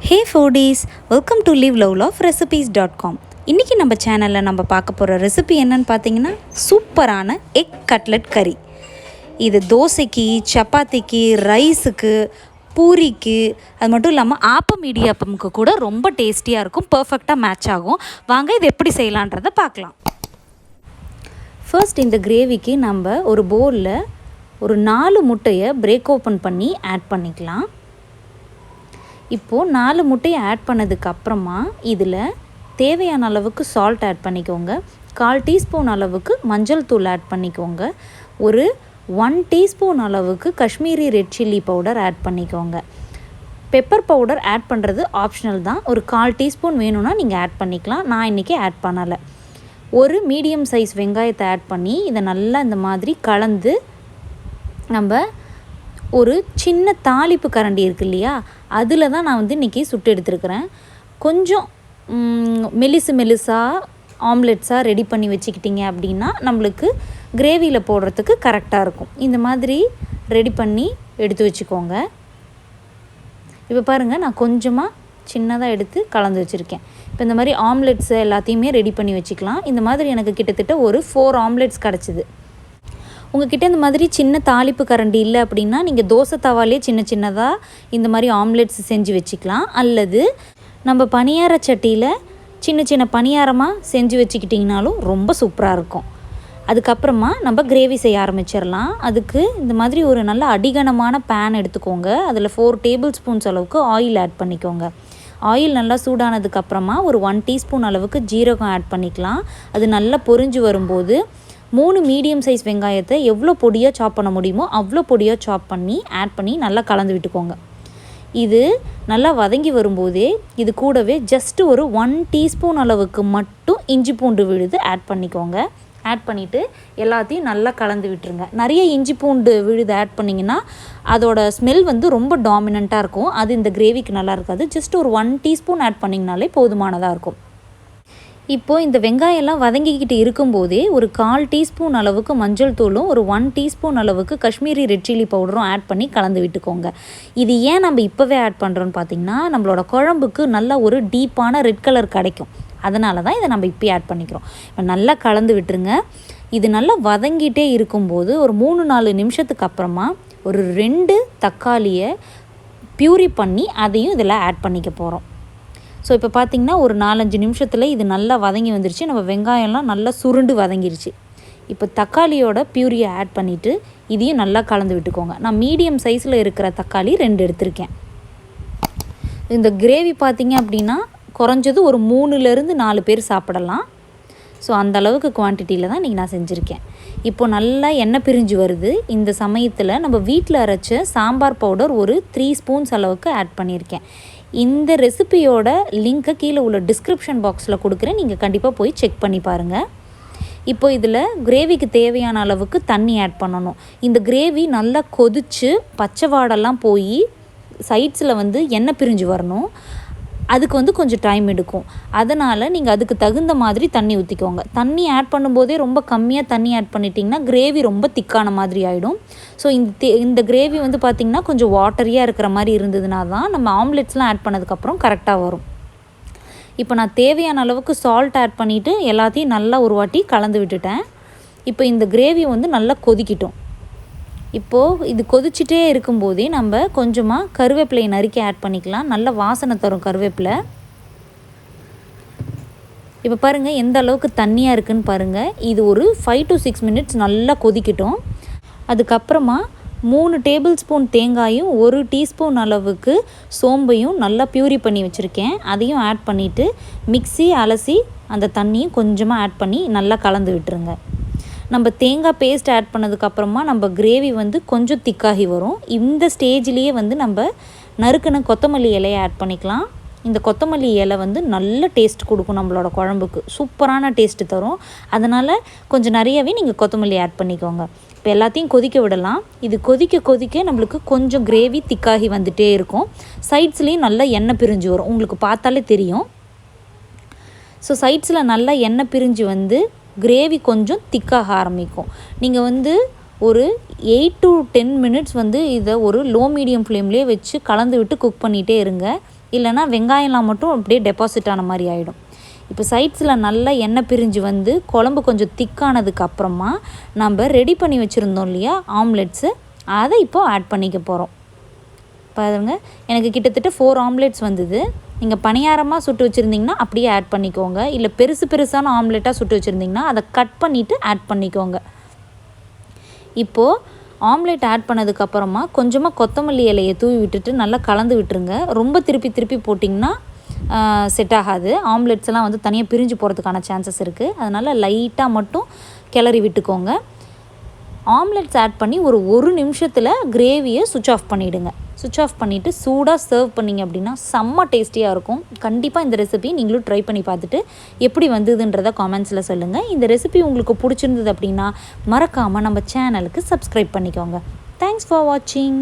Hey foodies, welcome to liveloveloverecipes.com. இன்றைக்கி நம்ம சேனலில் நம்ம பார்க்க போகிற ரெசிபி என்னன்னு பார்த்தீங்கன்னா சூப்பரான எக் கட்லெட் கறி. இது தோசைக்கு, சப்பாத்திக்கு, ரைஸுக்கு, பூரிக்கு, அது மட்டும் இல்லாமல் ஆப்பம் இடியாப்பமுக்கு கூட ரொம்ப டேஸ்டியாக இருக்கும், பர்ஃபெக்டாக மேட்ச் ஆகும். வாங்க இது எப்படி செய்யலான்றதை பார்க்கலாம். ஃபர்ஸ்ட் இந்த கிரேவிக்கு நம்ம ஒரு பவுலில் ஒரு 4 முட்டையை பிரேக் ஓப்பன் பண்ணி ஆட் பண்ணிக்கலாம். இப்போது 4 முட்டையை ஆட் பண்ணதுக்கப்புறமா இதில் தேவையான அளவுக்கு சால்ட் ஆட் பண்ணிக்கோங்க. 1/4 டீஸ்பூன் அளவுக்கு மஞ்சள் தூள் ஆட் பண்ணிக்கோங்க. ஒரு 1 டீஸ்பூன் அளவுக்கு Kashmiri red chilli powder add பண்ணிக்கோங்க. பெப்பர் பவுடர் ஆட் பண்ணுறது ஆப்ஷனல் தான். ஒரு 1/4 டீஸ்பூன் வேணும்னா நீங்கள் ஆட் பண்ணிக்கலாம். நான் இன்றைக்கி ஆட் பண்ணலை. ஒரு மீடியம் சைஸ் வெங்காயத்தை ஆட் பண்ணி இதை நல்லா இந்த மாதிரி கலந்து நம்ம ஒரு சின்ன தாளிப்பு கரண்டி இருக்குது இல்லையா, அதில் தான் நான் இன்றைக்கி சுட்டு எடுத்துருக்கிறேன். கொஞ்சம் மெலிசாக ஆம்லெட்ஸாக ரெடி பண்ணி வச்சுக்கிட்டிங்க அப்படின்னா நம்மளுக்கு கிரேவியில் போடுறதுக்கு கரெக்டாக இருக்கும். இந்த மாதிரி ரெடி பண்ணி எடுத்து வச்சுக்கோங்க. இப்போ பாருங்கள், நான் கொஞ்சமாக சின்னதாக எடுத்து கலந்து வச்சுருக்கேன். இப்போ இந்த மாதிரி ஆம்லெட்ஸு எல்லாத்தையுமே ரெடி பண்ணி வச்சுக்கலாம். இந்த மாதிரி எனக்கு கிட்டத்தட்ட ஒரு 4 ஆம்லெட்ஸ் கிடச்சிது. உங்கள்கிட்ட இந்த மாதிரி சின்ன தாளிப்பு கரண்டி இல்லை அப்படின்னா நீங்கள் தோசை தவாலே சின்னதாக இந்த மாதிரி ஆம்லெட்ஸ் செஞ்சு வச்சுக்கலாம். அல்லது நம்ம பணியார சட்டியில் சின்ன பணியாரமாக செஞ்சு வச்சுக்கிட்டிங்கனாலும் ரொம்ப சூப்பராக இருக்கும். அதுக்கப்புறமா நம்ம கிரேவி செய்ய ஆரம்பிச்சிடலாம். அதுக்கு இந்த மாதிரி ஒரு நல்ல அடிகனமான பேன் எடுத்துக்கோங்க. அதில் 4 டேபிள் ஸ்பூன்ஸ் அளவுக்கு ஆயில் ஆட் பண்ணிக்கோங்க. ஆயில் நல்லா சூடானதுக்கப்புறமா ஒரு 1 டீஸ்பூன் அளவுக்கு ஜீரகம் ஆட் பண்ணிக்கலாம். அது நல்லா பொரிஞ்சு வரும்போது 3 மீடியம் சைஸ் வெங்காயத்தை எவ்வளோ பொடியாக சாப் பண்ண முடியுமோ அவ்வளோ பொடியாக சாப் பண்ணி ஆட் பண்ணி நல்லா கலந்து விட்டுக்கோங்க. இது நல்லா வதங்கி வரும்போதே இது கூடவே ஜஸ்ட்டு ஒரு 1 டீஸ்பூன் அளவுக்கு மட்டும் இஞ்சி பூண்டு விழுது ஆட் பண்ணிக்கோங்க. ஆட் பண்ணிவிட்டு எல்லாத்தையும் நல்லா கலந்து விட்டுருங்க. நிறைய இஞ்சி பூண்டு விழுது ஆட் பண்ணிங்கன்னா அதோட ஸ்மெல் ரொம்ப டாமினண்ட்டாக இருக்கும். அது இந்த கிரேவிக்கு நல்லா இருக்காது. ஜஸ்ட் ஒரு 1 டீஸ்பூன் ஆட் பண்ணிங்கனாலே போதுமானதாக இருக்கும். இப்போது இந்த வெங்காயம்லாம் வதங்கிக்கிட்டு இருக்கும்போதே ஒரு 1/4 டீஸ்பூன் அளவுக்கு மஞ்சள் தூளும் ஒரு 1 டீஸ்பூன் அளவுக்கு காஷ்மீரி ரெட் சில்லி பவுடரும் ஆட் பண்ணி கலந்து விட்டுக்கோங்க. இது ஏன் நம்ம இப்போவே ஆட் பண்ணுறோன்னு பார்த்திங்கன்னா நம்மளோட குழம்புக்கு நல்லா ஒரு டீப்பான ரெட் கலர் கிடைக்கும். அதனால தான் இதை நம்ம இப்போயே ஆட் பண்ணிக்கிறோம். இப்போ நல்லா கலந்து விட்டுருங்க. இது நல்லா வதங்கிட்டே இருக்கும்போது ஒரு 3-4 நிமிஷத்துக்கு அப்புறமா ஒரு 2 தக்காளியை பியூரி பண்ணி அதையும் இதில் ஆட் பண்ணிக்க போகிறோம். ஸோ இப்போ பார்த்திங்கன்னா ஒரு 4-5 நிமிஷத்தில் இது நல்லா வதங்கி வந்துருச்சு. நம்ம வெங்காயம்லாம் நல்லா சுருண்டு வதங்கிருச்சு. இப்போ தக்காளியோட பியூரியை ஆட் பண்ணிவிட்டு இதையும் நல்லா கலந்து விட்டுக்கோங்க. நான் மீடியம் சைஸில் இருக்கிற தக்காளி 2 எடுத்திருக்கேன். இந்த கிரேவி பார்த்திங்க அப்படின்னா குறைஞ்சது ஒரு 3-4 பேர் சாப்பிடலாம். ஸோ அந்தளவுக்கு குவான்டிட்டியில் தான் இன்றைக்கி நான் செஞ்சுருக்கேன். இப்போது நல்லா எண்ணெய் பிரிஞ்சு வருது. இந்த சமயத்தில் நம்ம வீட்டில் அரைச்ச சாம்பார் பவுடர் ஒரு 3 ஸ்பூன்ஸ் அளவுக்கு ஆட் பண்ணியிருக்கேன். இந்த ரெசிபியோட லிங்க்கை கீழே உள்ள டிஸ்கிரிப்ஷன் பாக்ஸில் கொடுக்குறேன். நீங்கள் கண்டிப்பாக போய் செக் பண்ணி பாருங்கள். இப்போ இதில் கிரேவிக்கு தேவையான அளவுக்கு தண்ணி ஆட் பண்ணணும். இந்த கிரேவி நல்லா கொதித்து பச்சை வாடெல்லாம் போய் சைட்ஸில் எண்ணெய் பிரிஞ்சு வரணும். அதுக்கு கொஞ்சம் டைம் எடுக்கும். அதனால் நீங்கள் அதுக்கு தகுந்த மாதிரி தண்ணி ஊற்றிக்கோங்க. தண்ணி ஆட் பண்ணும்போதே ரொம்ப கம்மியாக தண்ணி ஆட் பண்ணிட்டிங்கன்னா கிரேவி ரொம்ப திக்கான மாதிரி ஆகிடும். ஸோ இந்த கிரேவி பார்த்திங்கன்னா கொஞ்சம் வாட்டரியாக இருக்கிற மாதிரி இருந்ததுனா தான் நம்ம ஆம்லெட்ஸ்லாம் ஆட் பண்ணதுக்கப்புறம் கரெக்டாக வரும். இப்போ நான் தேவையான அளவுக்கு சால்ட் ஆட் பண்ணிவிட்டு எல்லாத்தையும் நல்லா ஒரு வாட்டி கலந்து விட்டுட்டேன். இப்போ இந்த கிரேவி நல்லா கொதிக்கிட்டோம். இப்போது இது கொதிச்சிட்டே இருக்கும்போதே நம்ம கொஞ்சமாக கருவேப்பிலையை நறுக்கி ஆட் பண்ணிக்கலாம். நல்ல வாசனை தரும் கருவேப்பிலை. இப்போ பாருங்கள் எந்த அளவுக்கு தண்ணியாக இருக்குதுன்னு பாருங்கள். இது ஒரு 5 to 6 மினிட்ஸ் நல்லா கொதிக்கட்டும். அதுக்கப்புறமா 3 டேபிள் ஸ்பூன் தேங்காயும் 1 டீஸ்பூன் அளவுக்கு சோம்பையும் நல்லா பியூரி பண்ணி வச்சுருக்கேன். அதையும் ஆட் பண்ணிவிட்டு மிக்ஸி அலசி அந்த தண்ணியும் கொஞ்சமாக ஆட் பண்ணி நல்லா கலந்து விட்டுருங்க. நம்ம தேங்காய் பேஸ்ட் ஆட் பண்ணதுக்கப்புறமா நம்ம கிரேவி கொஞ்சம் திக்காகி வரும். இந்த ஸ்டேஜ்லேயே நம்ம நறுக்கின கொத்தமல்லி இலையை ஆட் பண்ணிக்கலாம். இந்த கொத்தமல்லி இலை நல்ல டேஸ்ட் கொடுக்கும். நம்மளோட குழம்புக்கு சூப்பரான டேஸ்ட்டு தரும். அதனால் கொஞ்சம் நிறையவே நீங்கள் கொத்தமல்லி ஆட் பண்ணிக்கோங்க. இப்போ எல்லாத்தையும் கொதிக்க விடலாம். இது கொதிக்க நம்மளுக்கு கொஞ்சம் கிரேவி திக்காகி வந்துகிட்டே இருக்கும். சைட்ஸ்லேயும் நல்லா எண்ணெய் பிரிஞ்சு வரும். உங்களுக்கு பார்த்தாலே தெரியும். ஸோ சைட்ஸில் நல்லா எண்ணெய் பிரிஞ்சு கிரேவி கொஞ்சம் திக்காக ஆரம்பிக்கும். நீங்கள் ஒரு 8 to 10 மினிட்ஸ் இதை ஒரு லோ மீடியம் ஃப்ளேம்லேயே வச்சு கலந்து விட்டு குக் பண்ணிகிட்டே இருங்க. இல்லைனா வெங்காயம்லாம் மட்டும் அப்படியே டெபாசிட் ஆன மாதிரி ஆகிடும். இப்போ சைட்ஸில் நல்லா எண்ணெய் பிரிஞ்சு வந்து குழம்பு கொஞ்சம் திக்கானதுக்கு அப்புறமா நம்ம ரெடி பண்ணி வச்சுருந்தோம் இல்லையா ஆம்லெட்ஸு, அதை இப்போ ஆட் பண்ணிக்க போகிறோம். பாருங்க, எனக்கு கிட்டத்தட்ட 4 ஆம்லெட்ஸ் வந்தது. நீங்கள் பணியாரமாக சுட்டு வச்சுருந்திங்கன்னா அப்படியே ஆட் பண்ணிக்கோங்க. இல்லை பெருசான ஆம்லெட்டாக சுட்டு வச்சுருந்திங்கன்னா அதை கட் பண்ணிவிட்டு ஆட் பண்ணிக்கோங்க. இப்போது ஆம்லெட் ஆட் பண்ணதுக்கப்புறமா கொஞ்சமாக கொத்தமல்லி இலையை தூவி விட்டுட்டு நல்லா கலந்து விட்டுருங்க. ரொம்ப திருப்பி போட்டிங்கன்னா செட் ஆகாது. ஆம்லெட்ஸ் எல்லாம் வந்து தனியாக பிரிஞ்சு போகிறதுக்கான சான்சஸ் இருக்குது. அதனால் லைட்டாக மட்டும் கிளறி விட்டுக்கோங்க. ஆம்லெட்ஸ் ஆட் பண்ணி ஒரு நிமிஷத்தில் கிரேவியை சுவிட்ச் ஆஃப் பண்ணிவிடுங்க. சுவிட்ச் ஆஃப் பண்ணிவிட்டு சூடாக சர்வ் பண்ணிங்க அப்படின்னா செம்ம டேஸ்டியாக இருக்கும். கண்டிப்பாக இந்த ரெசிபி நீங்களும் ட்ரை பண்ணி பார்த்துட்டு எப்படி வந்ததுன்றதை காமெண்ட்ஸில் சொல்லுங்கள். இந்த ரெசிபி உங்களுக்கு பிடிச்சிருந்தது அப்படின்னா மறக்காமல் நம்ம சேனலுக்கு சப்ஸ்கிரைப் பண்ணிக்கோங்க. தேங்க்ஸ் ஃபார் வாட்சிங்.